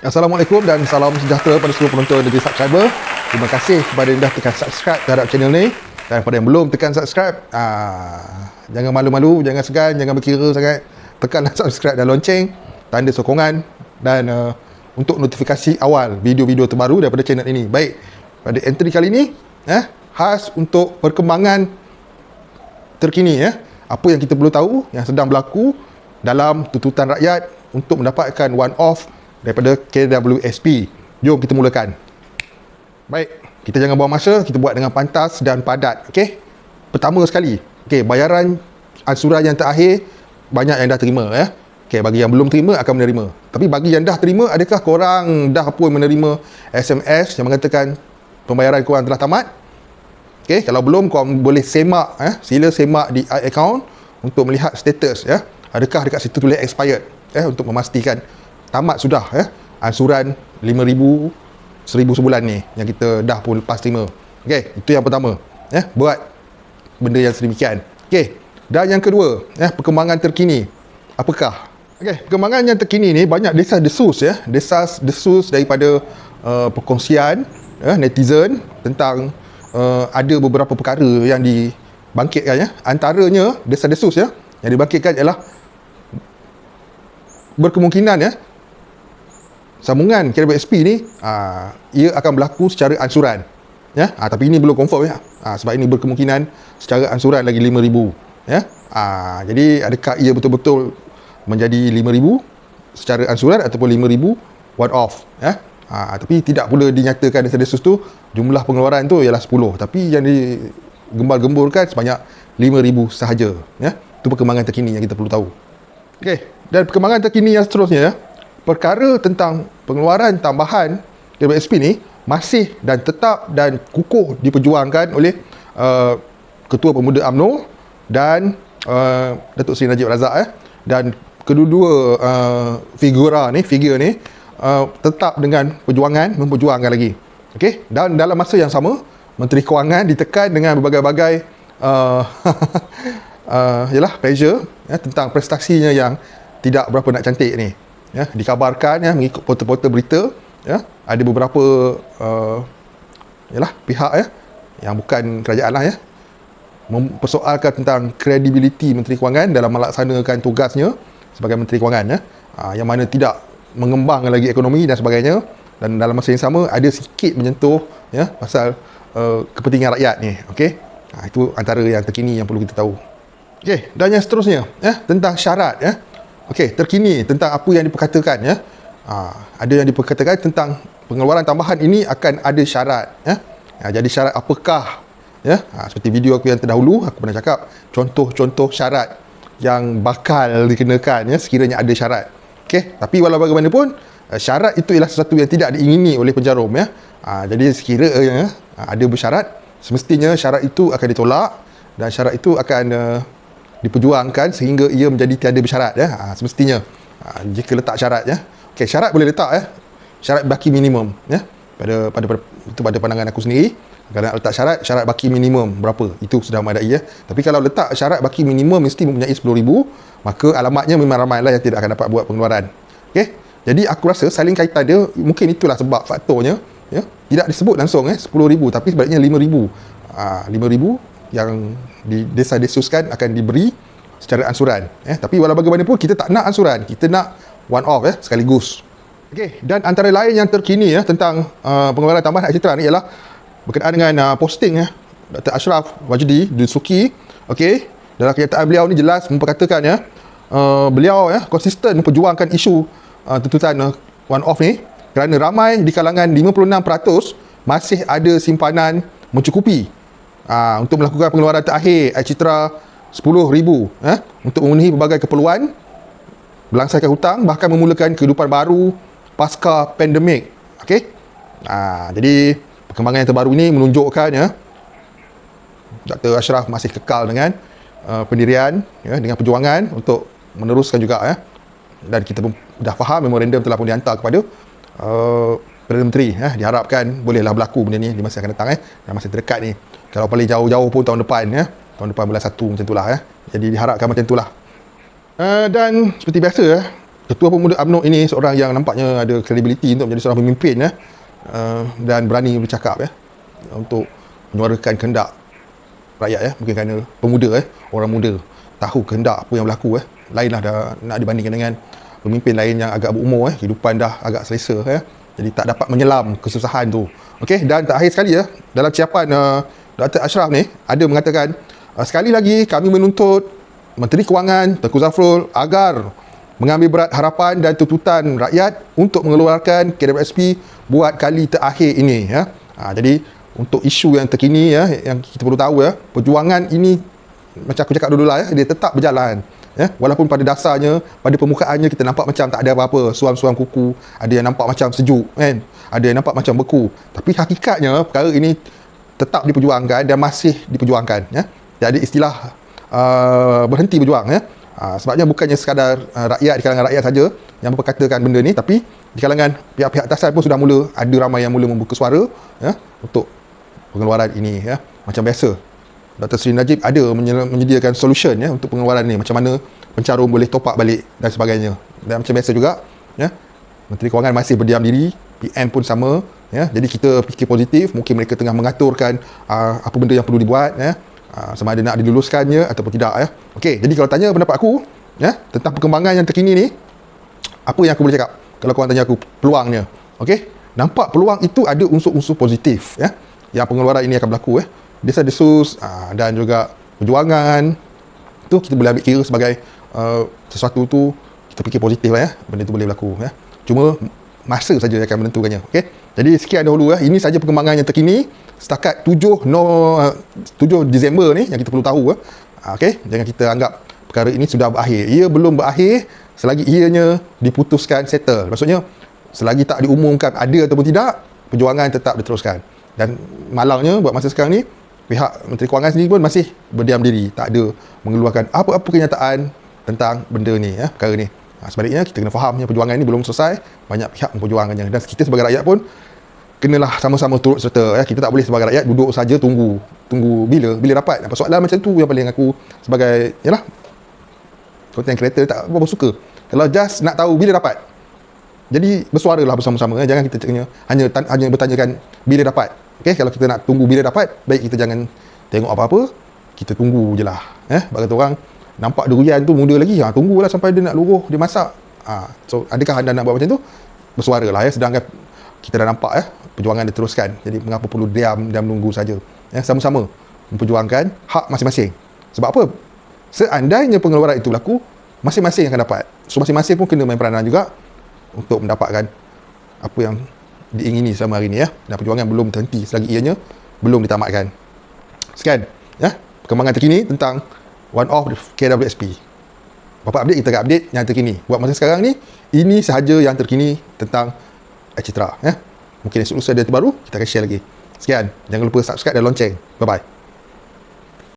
Assalamualaikum dan salam sejahtera pada seluruh penonton dan subscriber. Terima kasih kepada yang dah tekan subscribe terhadap channel ni. Dan kepada yang belum tekan subscribe, jangan malu-malu, jangan segan, jangan berkira sangat. Tekanlah subscribe dan lonceng, tanda sokongan dan untuk notifikasi awal video-video terbaru daripada channel ini. Baik, pada entry kali ini khas untuk perkembangan terkini, apa yang kita perlu tahu yang sedang berlaku dalam tuntutan rakyat untuk mendapatkan one off daripada KWSP. Jom kita mulakan. Baik, kita jangan buang masa, kita buat dengan pantas dan padat. Okey. Pertama sekali, bayaran ansuran yang terakhir banyak yang dah terima, bagi yang belum terima akan menerima. Tapi bagi yang dah terima, adakah korang dah pun menerima SMS yang mengatakan pembayaran korang telah tamat? Kalau belum, korang boleh semak, sila semak di iAccount untuk melihat status, adakah dekat situ tulis expired, untuk memastikan tamat sudah ansuran 5,000, 1,000 sebulan ni yang kita dah pun lepas terima. Itu yang pertama, buat benda yang sedemikian. Dan yang kedua, perkembangan terkini. Apakah? Perkembangan yang terkini ni banyak desas-desus, desas-desus daripada perkongsian netizen tentang ada beberapa perkara yang dibangkitkan. Antaranya desas-desus yang dibangkitkan ialah berkemungkinan sambungan KWSP ni ia akan berlaku secara ansuran, tapi ini belum confirm, sebab ini berkemungkinan secara ansuran lagi 5,000, jadi adakah ia betul-betul menjadi 5,000 secara ansuran ataupun 5,000 one off, tapi tidak pula dinyatakan desas-desus tu jumlah pengeluaran tu ialah 10, tapi yang digembar-gemburkan sebanyak 5,000 sahaja. Itu perkembangan terkini yang kita perlu tahu. Dan perkembangan terkini yang seterusnya, perkara tentang pengeluaran tambahan KWSP ni masih dan tetap dan kukuh diperjuangkan oleh Ketua Pemuda UMNO dan Datuk Seri Najib Razak, dan kedua-dua figure ni tetap dengan memperjuangkan lagi. Dan dalam masa yang sama, Menteri Kewangan ditekan dengan berbagai-bagai pressure tentang prestasinya yang tidak berapa nak cantik ni. Dikabarkan mengikut portal-portal berita, ada beberapa pihak yang bukan kerajaan lah mempersoalkan tentang kredibiliti Menteri Kewangan dalam melaksanakan tugasnya sebagai Menteri Kewangan, yang mana tidak mengembangkan lagi ekonomi dan sebagainya, dan dalam masa yang sama ada sikit menyentuh pasal kepentingan rakyat ni. Itu antara yang terkini yang perlu kita tahu. Dan yang seterusnya tentang syarat, terkini tentang apa yang diperkatakan, ada yang diperkatakan tentang pengeluaran tambahan ini akan ada syarat, jadi syarat apakah, seperti video aku yang terdahulu aku pernah cakap contoh-contoh syarat yang bakal dikenakan sekiranya ada syarat. Tapi walau bagaimanapun, syarat itu ialah sesuatu yang tidak diingini oleh penjarum, jadi sekiranya ada bersyarat, semestinya syarat itu akan ditolak dan syarat itu akan diperjuangkan sehingga ia menjadi tiada bersyarat, semestinya. Jika letak syarat, syarat boleh letak, syarat baki minimum, pada pandangan aku sendiri. Kalau nak letak syarat baki minimum berapa, itu sudah memadai, tapi kalau letak syarat baki minimum mesti mempunyai 10,000, maka alamatnya memang ramailah yang tidak akan dapat buat pengeluaran. Jadi aku rasa saling kaitan dia, mungkin itulah sebab faktornya tidak disebut langsung 10,000, tapi sebaliknya 5,000. 5,000 yang didesas-desuskan akan diberi secara ansuran, tapi walau bagaimanapun kita tak nak ansuran, kita nak one off sekaligus. Dan antara lain yang terkini tentang pengeluaran tambahan hak citra ni ialah berkenaan dengan posting Dr. Ashraf Wajdi Dusuki. Dalam kenyataan beliau ni jelas memperkatakan beliau konsisten memperjuangkan isu tuntutan one off ni kerana ramai di kalangan 56% masih ada simpanan mencukupi untuk melakukan pengeluaran terakhir hak citra 10,000 untuk memenuhi pelbagai keperluan, belangsaikan hutang, bahkan memulakan kehidupan baru pasca pandemik. Jadi perkembangan yang terbaru ini menunjukkan Dr. Ashraf masih kekal dengan pendirian, dengan perjuangan untuk meneruskan juga, dan kita pun dah faham memorandum telah pun dihantar kepada Perdana Menteri. Diharapkan bolehlah berlaku benda ni di masa akan datang, dan masa terdekat ni. Kalau paling jauh-jauh pun tahun depan, tahun depan bulan 1 macam itulah. Jadi diharapkan macam itulah. Dan seperti biasa, Ketua Pemuda UMNO ini seorang yang nampaknya ada kredibiliti untuk menjadi seorang pemimpin ya, dan berani bercakap ya, untuk menyuarakan kehendak rakyat ya. Mungkin kerana pemuda orang muda tahu kehendak apa yang berlaku lainlah dah nak dibandingkan dengan pemimpin lain yang agak berumur kehidupan dah agak selesa jadi tak dapat menyelam kesusahan tu. Okey, dan terakhir sekali dalam ucapan Dr. Ashraf ni ada mengatakan, sekali lagi kami menuntut Menteri Kewangan Tengku Zafrul agar mengambil berat harapan dan tuntutan rakyat untuk mengeluarkan KWSP buat kali terakhir ini ya. Jadi untuk isu yang terkini yang kita perlu tahu perjuangan ini macam aku cakap dulu lah dia tetap berjalan walaupun pada dasarnya, pada permukaannya kita nampak macam tak ada apa-apa, suam-suam kuku, ada yang nampak macam sejuk kan, ada yang nampak macam beku, tapi hakikatnya perkara ini tetap diperjuangkan dan masih diperjuangkan ya. Jadi istilah berhenti berjuang sebabnya bukannya sekadar rakyat, di kalangan rakyat saja yang memperkatakan benda ni, tapi di kalangan pihak-pihak atasan pun sudah mula ada ramai yang mula membuka suara untuk pengeluaran ini Macam biasa Dr. Sri Najib ada menyediakan solution untuk pengeluaran ni, macam mana pencarum boleh top up balik dan sebagainya. Dan macam biasa juga Menteri Kewangan masih berdiam diri, PM pun sama jadi kita fikir positif, mungkin mereka tengah mengaturkan apa benda yang perlu dibuat sama ada nak diluluskannya ataupun tidak Okey, jadi kalau tanya pendapat aku tentang perkembangan yang terkini ni, apa yang aku boleh cakap kalau korang tanya aku peluangnya? Okey, nampak peluang itu ada unsur-unsur positif yang pengeluaran ini akan berlaku desa-desus dan juga perjuangan tu kita boleh ambil kira sebagai sesuatu tu kita fikir positif lah benda tu boleh berlaku cuma masa saja yang akan menentukannya. Okey, jadi sekian dahulu ini saja perkembangan yang terkini setakat 7 Disember ni yang kita perlu tahu Okey, jangan kita anggap perkara ini sudah berakhir. Ia belum berakhir selagi ianya diputuskan settle. Maksudnya selagi tak diumumkan ada ataupun tidak, perjuangan tetap diteruskan. Dan malangnya buat masa sekarang ni pihak Menteri Kewangan sendiri pun masih berdiam diri, tak ada mengeluarkan apa-apa kenyataan tentang benda ni perkara ni. Sebaliknya kita kena faham perjuangan ni belum selesai, banyak pihak memperjuangkannya dan kita sebagai rakyat pun kenalah sama-sama turut serta kita tak boleh sebagai rakyat duduk saja tunggu bila dapat. Soalan macam tu yang paling aku sebagai content creator tak berapa suka. Kalau just nak tahu bila dapat, jadi bersuaralah bersama-sama jangan kita hanya bertanyakan bila dapat. Okey, kalau kita nak tunggu bila dapat, baik kita jangan tengok apa-apa, kita tunggu je lah bagi orang nampak durian tu muda lagi, tunggulah sampai dia nak luruh, dia masak. So adakah anda nak buat macam tu? Bersuaralah sedangkan kita dah nampak perjuangan diteruskan. Jadi mengapa perlu diam dan menunggu saja? Sama-sama memperjuangkan hak masing-masing. Sebab apa? Seandainya pengeluaran itu berlaku, masing-masing akan dapat. So masing-masing pun kena main peranan juga untuk mendapatkan apa yang diingini selama hari ini dan perjuangan belum terhenti selagi ianya belum ditamatkan. Sekian perkembangan terkini tentang one off KWSP. Bapa update, kita akan update yang terkini. Buat masa sekarang ni, ini sahaja yang terkini tentang Citra Mungkin esok lusa ada terbaru, kita akan share lagi. Sekian, jangan lupa subscribe dan lonceng. Bye bye.